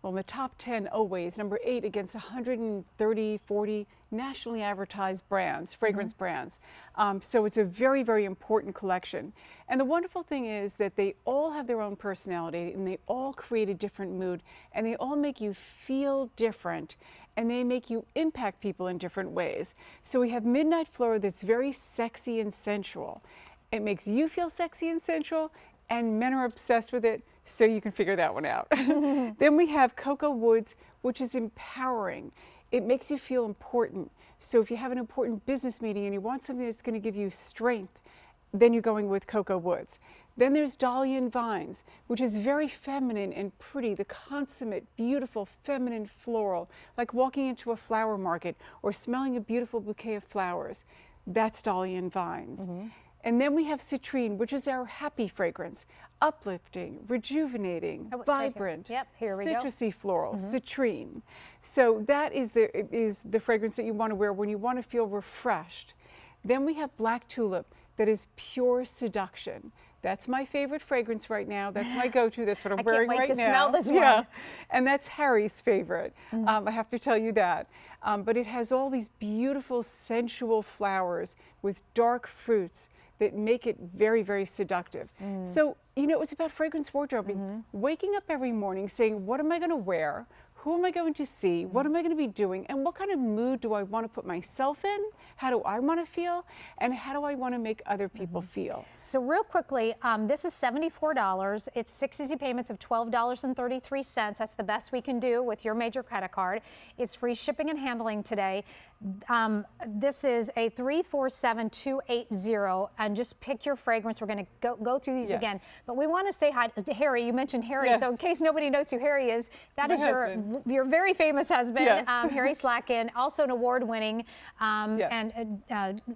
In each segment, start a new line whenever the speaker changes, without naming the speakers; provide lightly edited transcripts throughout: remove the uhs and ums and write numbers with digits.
well, in the top 10 always, number 8 against 130, 40 nationally advertised brands, fragrance brands. So it's a very, very important collection. And the wonderful thing is that they all have their own personality and they all create a different mood and they all make you feel different and they make you impact people in different ways. So we have Midnight Fleur that's very sexy and sensual. It makes you feel sexy and sensual and men are obsessed with it, so you can figure that one out. Then we have Cocoa Woods, which is empowering. It makes you feel important. So if you have an important business meeting and you want something that's going to give you strength, then you're going with Cocoa Woods. Then there's Dahlia and Vines, which is very feminine and pretty, the consummate, beautiful, feminine floral, like walking into a flower market or smelling a beautiful bouquet of flowers. That's Dahlia and Vines. And then we have Citrine, which is our happy fragrance, uplifting, rejuvenating, vibrant,
here we
citrusy floral, Citrine. So that is the fragrance that you want to wear when you want to feel refreshed. Then we have Black Tulip, that is pure seduction. That's my favorite fragrance right now. That's my go-to. That's what I'm wearing right now.
I can't wait to smell this one.
And that's Harry's favorite. I have to tell you that. But it has all these beautiful, sensual flowers with dark fruits that make it very, very seductive. So, you know, it's about fragrance wardrobing. Waking up every morning saying, what am I going to wear? Who am I going to see? What am I going to be doing? And what kind of mood do I want to put myself in? How do I want to feel? And how do I want to make other people feel?
So real quickly, this is $74. It's 6 easy payments of $12.33. That's the best we can do with your major credit card. It's free shipping and handling today. This is a 347280, and just pick your fragrance. We're going to go through these again. But we want to say hi to Harry. You mentioned Harry, so in case nobody knows who Harry is, that is your very famous husband, Harry Slacken, also an award-winning and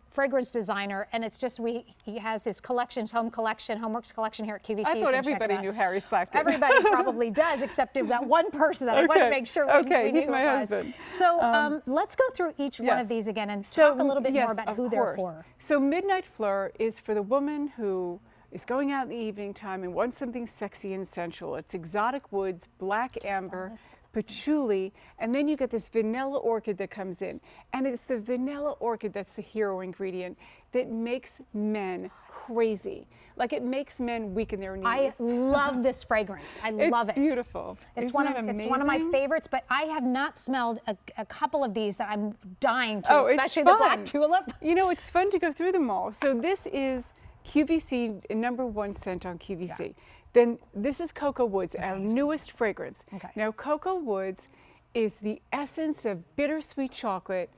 fragrance designer. And it's just he has his collections, Homeworks collection here at QVC.
I thought everybody knew Harry Slacken.
Everybody probably does, except that one person that I want to make sure we knew
he's
who
my
it was.
husband.
So let's go through each one of these again and talk a little bit more about who they're for.
So Midnight Fleur is for the woman who is going out in the evening time and wants something sexy and sensual. It's exotic woods, black amber, patchouli, and then you get this vanilla orchid that comes in. And it's the vanilla orchid that's the hero ingredient that makes men crazy. Like, it makes men weak in their knees.
I love this fragrance. I love it.
It's beautiful.
It's one of my favorites, but I have not smelled a couple of these that I'm dying to, especially the Black Tulip.
You know, it's fun to go through them all. So this is QVC, #1 scent on QVC. Then this is Cocoa Woods, our newest fragrance. Now, Cocoa Woods is the essence of bittersweet chocolate,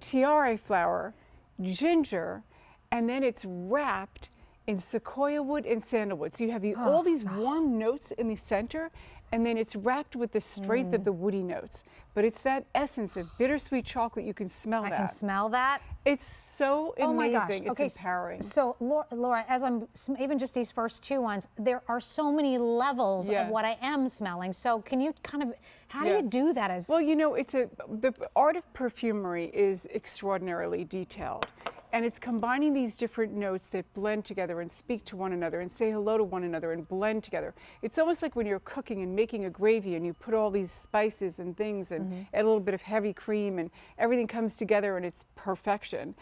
tiare flower, ginger, and then it's wrapped in sequoia wood and sandalwood. So you have all these warm notes in the center, and then it's wrapped with the strength of the woody notes. But it's that essence of bittersweet chocolate. You can smell that.
I can smell that.
It's so amazing.
Oh my gosh.
It's empowering.
So Laura, as I'm even just these first two ones, there are so many levels of what I am smelling. So can you kind of, how do you do that?
Well, you know, the art of perfumery is extraordinarily detailed. And it's combining these different notes that blend together and speak to one another and say hello to one another and blend together. It's almost like when you're cooking and making a gravy and you put all these spices and things and add a little bit of heavy cream and everything comes together and it's perfection.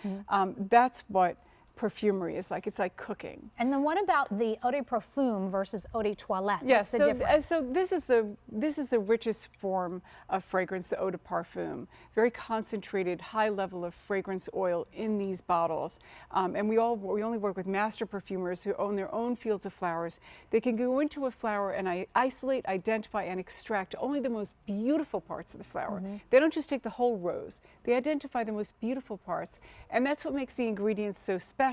That's what perfumery is like. It's like cooking.
And then what about the Eau de Parfum versus Eau de Toilette?
Yes,
What's the difference?
So this is the richest form of fragrance, the Eau de Parfum. Very concentrated, high level of fragrance oil in these bottles. And we only work with master perfumers who own their own fields of flowers. They can go into a flower and isolate, identify, and extract only the most beautiful parts of the flower. They don't just take the whole rose. They identify the most beautiful parts, and that's what makes the ingredients so special.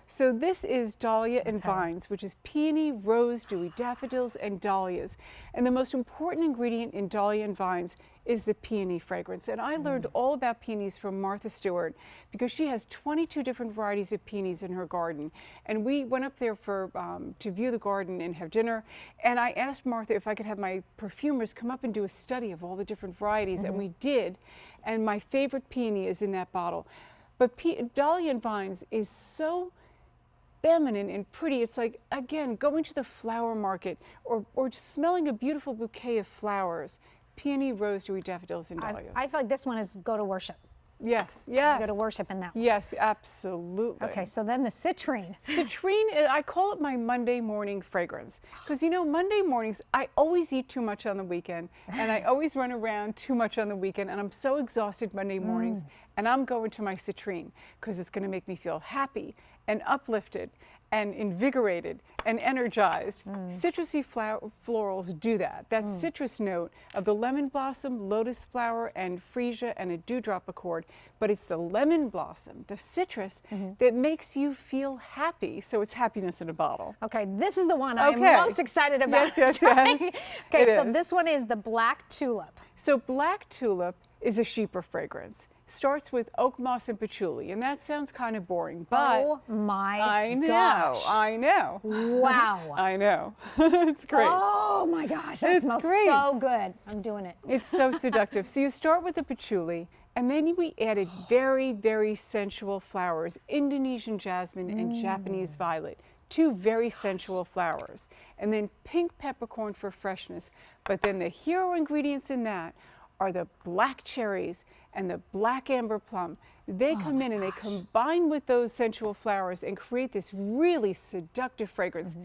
So this is Dahlia and Vines, which is peony, rose, dewy daffodils, and dahlias. And the most important ingredient in Dahlia and Vines is the peony fragrance. And I learned all about peonies from Martha Stewart because she has 22 different varieties of peonies in her garden. And we went up there to view the garden and have dinner. And I asked Martha if I could have my perfumers come up and do a study of all the different varieties, and we did. And my favorite peony is in that bottle. But Dahlia and Vines is so feminine and pretty. It's like, again, going to the flower market or just smelling a beautiful bouquet of flowers. Peony, rose, dewy, daffodils, and dahlias.
I feel like this one is go to worship.
Yes, yes.
Go to worship in that one.
Yes, absolutely.
Okay, so then the citrine.
Citrine, I call it my Monday morning fragrance. Because you know, Monday mornings, I always eat too much on the weekend, and I always run around too much on the weekend, and I'm so exhausted Monday mornings, and I'm going to my citrine, because it's going to make me feel happy and uplifted and invigorated and energized. Citrusy florals do that. That citrus note of the lemon blossom, lotus flower, and freesia, and a dewdrop accord. But it's the lemon blossom, the citrus, that makes you feel happy. So it's happiness in a bottle.
Okay, this is the one I'm most excited about.
Yes, yes, yes.
Okay, so this one is the black tulip.
So black tulip is a chypre fragrance. Starts with oak moss and patchouli, and that sounds kind of boring, but
oh my
gosh. I know.
Wow.
I know. It's great.
Oh my gosh, that smells so good. I'm doing it.
It's so seductive. So you start with the patchouli, and then we added very, very sensual flowers, Indonesian jasmine and Japanese violet. Two very sensual flowers. And then pink peppercorn for freshness. But then the hero ingredients in that are the black cherries and the black amber plum. They come in and they combine with those sensual flowers and create this really seductive fragrance.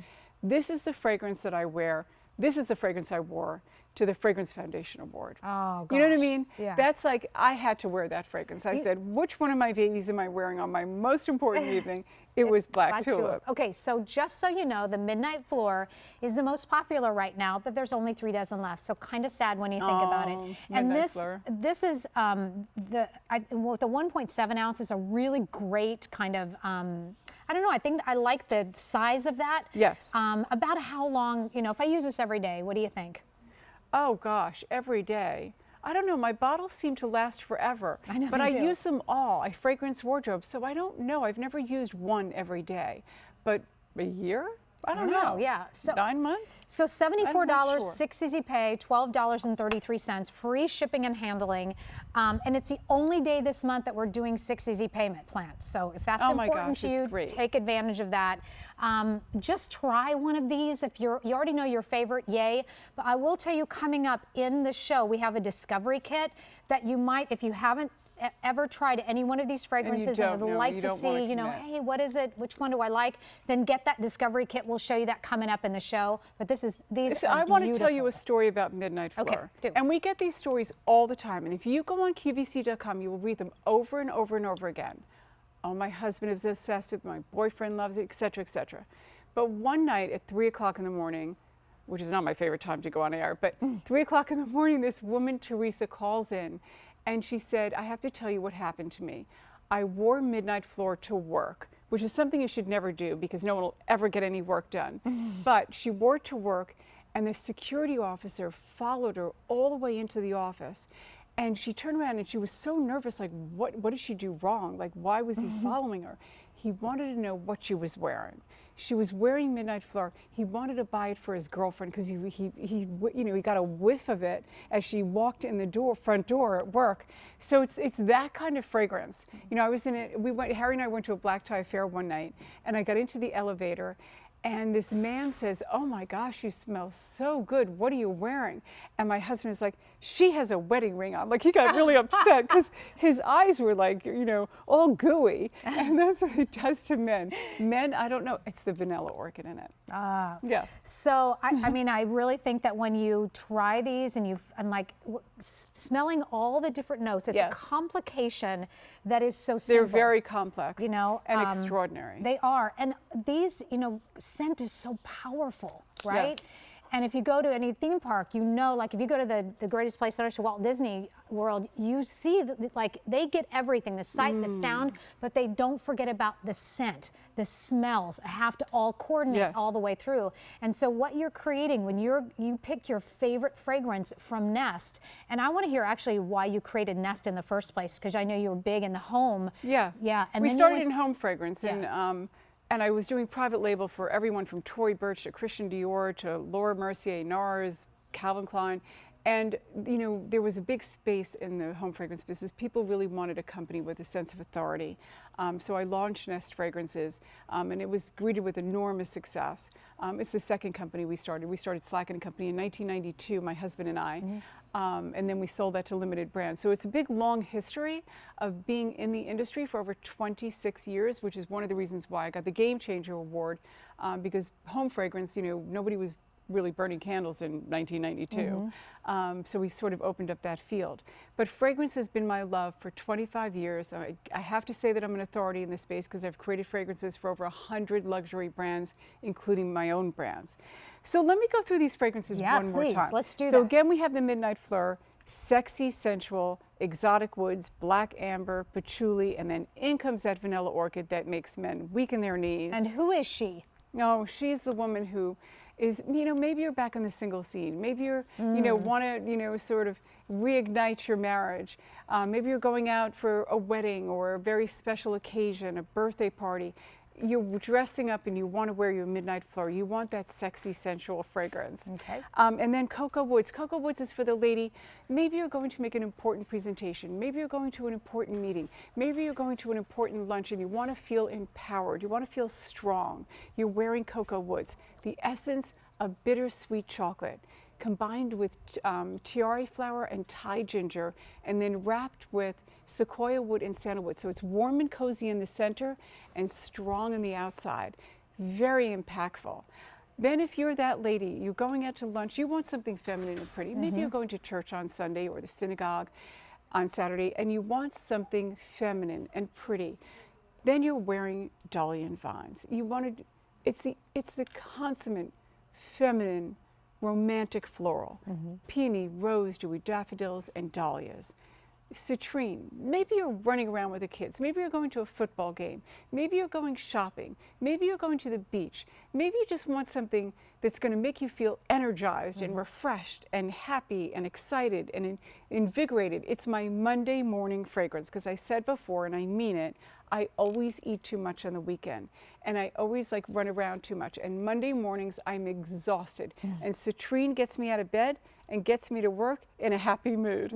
This is the fragrance that I wear. This is the fragrance I wore to the Fragrance Foundation Award.
Oh, gosh.
You know what I mean?
Yeah.
That's like, I had to wear that fragrance. I said, which one of my babies am I wearing on my most important evening? It was black tulip.
Okay, so just so you know, the Midnight Floor is the most popular right now, but there's only 3 dozen left. So kind of sad when you think about it. And this is the 1.7 ounce is a really great kind of, I don't know, I think I like the size of that.
Yes.
About how long, you know, if I use this every day, what do you think?
Oh gosh, every day. I don't know, my bottles seem to last forever.
I know
but
they
I
do.
use them all. I fragrance wardrobe, so I don't know. I've never used one every day. But a year? I don't know.
Yeah. So
9 months?
So $74,
sure.
6 easy pay, $12.33, free shipping and handling. And it's the only day this month that we're doing 6 easy payment plans. So if that's important to you, take advantage of that. Just try one of these. If you already know your favorite, yay. But I will tell you, coming up in the show, we have a discovery kit that you might, if you haven't ever tried any one of these fragrances and would like to see, you know, hey, what is it? Which one do I like? Then get that discovery kit. We'll show you that coming up in the show. But these are
I want to tell you a story about Midnight Floor.
Okay, do.
And we get these stories all the time. And if you go on QVC.com, you will read them over and over and over again. Oh, my husband is obsessed with it, my boyfriend loves it, etc., etc. But one night at 3 o'clock in the morning, which is not my favorite time to go on air, but 3 o'clock in the morning, this woman, Teresa, calls in. And she said, I have to tell you what happened to me. I wore Midnight Floor to work, which is something you should never do because no one will ever get any work done. But she wore it to work, and the security officer followed her all the way into the office. And she turned around and she was so nervous, like, what did she do wrong? Like, why was he following her? He wanted to know what she was wearing. She was wearing Midnight Floor. He wanted to buy it for his girlfriend because he got a whiff of it as she walked in the front door at work. So it's that kind of fragrance. You know, I was Harry and I went to a black tie affair one night, and I got into the elevator, and this man says, oh my gosh, you smell so good. What are you wearing? And my husband is like, she has a wedding ring on. Like, he got really upset because his eyes were like, you know, all gooey. And that's what it does to men. Men, I don't know, it's the vanilla orchid in it. Yeah.
So, I mean, I really think that when you try these and smelling all the different notes, it's a complication that is so simple.
They're very complex,
you know,
and extraordinary.
They are. And these, you know, scent is so powerful, right?
Yes.
And if you go to any theme park, you know, like if you go to the greatest place on earth, to Walt Disney World, you see like they get everything, the sight, the sound, but they don't forget about the scent, the smells have to all coordinate all the way through. And so what you're creating when you pick your favorite fragrance from Nest, and I want to hear actually why you created Nest in the first place, because I know you were big in the home.
Yeah.
Yeah. And
we
then
started in home fragrance, and I was doing private label for everyone from Tory Burch to Christian Dior to Laura Mercier, NARS, Calvin Klein. And you know, there was a big space in the home fragrance business. People really wanted a company with a sense of authority. So I launched Nest Fragrances, and it was greeted with enormous success. It's the second company we started. We started Slacken & Company in 1992, my husband and I. And then we sold that to Limited Brands. So it's a big, long history of being in the industry for over 26 years, which is one of the reasons why I got the Game Changer Award, because home fragrance, you know, nobody was really burning candles in 1992. So we sort of opened up that field. But fragrance has been my love for 25 years. I have to say that I'm an authority in this space because I've created fragrances for over 100 luxury brands, including my own brands. So let me go through these fragrances one more time.
Let's do that.
So again, we have the Midnight Fleur, sexy, sensual, exotic woods, black amber, patchouli, and then in comes that vanilla orchid that makes men weak in their knees.
And who is she?
No, she's the woman who is, you know, maybe you're back on the single scene. Maybe you're, you know, want to, you know, sort of reignite your marriage. Maybe you're going out for a wedding or a very special occasion, a birthday party. You're dressing up and you want to wear your Midnight Fleur. You want that sexy, sensual fragrance.
Okay.
And then Cocoa Woods. Cocoa Woods is for the lady. Maybe you're going to make an important presentation. Maybe you're going to an important meeting. Maybe you're going to an important lunch and you want to feel empowered. You want to feel strong. You're wearing Cocoa Woods. The essence of bittersweet chocolate combined with tiare flower and Thai ginger, and then wrapped with sequoia wood and sandalwood. So it's warm and cozy in the center and strong on the outside. Very impactful. Then if you're that lady, you're going out to lunch, you want something feminine and pretty. Maybe you're going to church on Sunday or the synagogue on Saturday, and you want something feminine and pretty. Then you're wearing Dahlia and Vines. You want to, it's the consummate feminine, romantic floral. Peony, rose, dewy daffodils, and dahlias. Citrine. Maybe you're running around with the kids. Maybe you're going to a football game. Maybe you're going shopping. Maybe you're going to the beach. Maybe you just want something that's going to make you feel energized and refreshed and happy and excited and invigorated. It's my Monday morning fragrance because I said before, and I mean it, I always eat too much on the weekend and I always like run around too much. And Monday mornings I'm exhausted. And citrine gets me out of bed and gets me to work in a happy mood.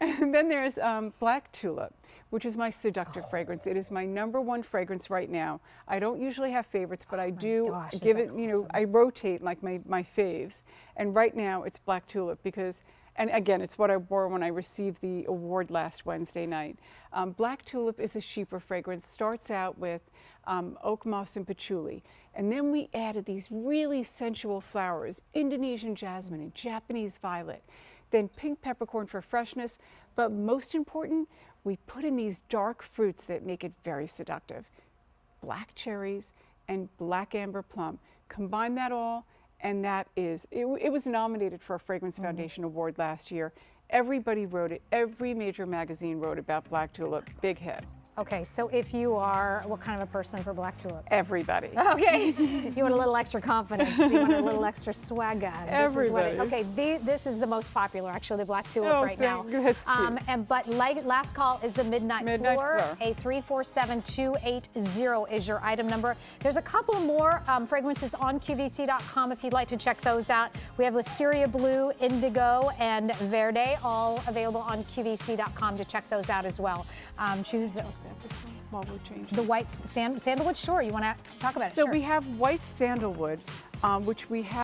And then there's Black Tulip, which is my seductive fragrance. It is my #1 fragrance right now. I don't usually have favorites, but I do give it, you know, I rotate like my faves. And right now it's Black Tulip because, and again, it's what I wore when I received the award last Wednesday night. Black Tulip is a chypre fragrance. Starts out with oak moss and patchouli. And then we added these really sensual flowers, Indonesian jasmine and Japanese violet. Then pink peppercorn for freshness. But most important, we put in these dark fruits that make it very seductive. Black cherries and black amber plum. Combine that all, and that is, it was nominated for a Fragrance Foundation Award last year. Everybody wrote it. Every major magazine wrote about Black Tulip. Big hit.
Okay, so if you are, what kind of a person for Black Tulip?
Everybody.
Okay, you want a little extra confidence, you want a little extra swagger.
Everybody.
This is the most popular, actually, the Black Tulip right now.
That's cute.
But last call is the Midnight Fleur. A 347280 is your item number. There's a couple more fragrances on QVC.com if you'd like to check those out. We have Wisteria Blue, Indigo, and Verde, all available on QVC.com to check those out as well. Choose those.
While we're changing.
The white sandalwood, sure. You want to talk about it?
So
sure.
we have white sandalwood, which we have.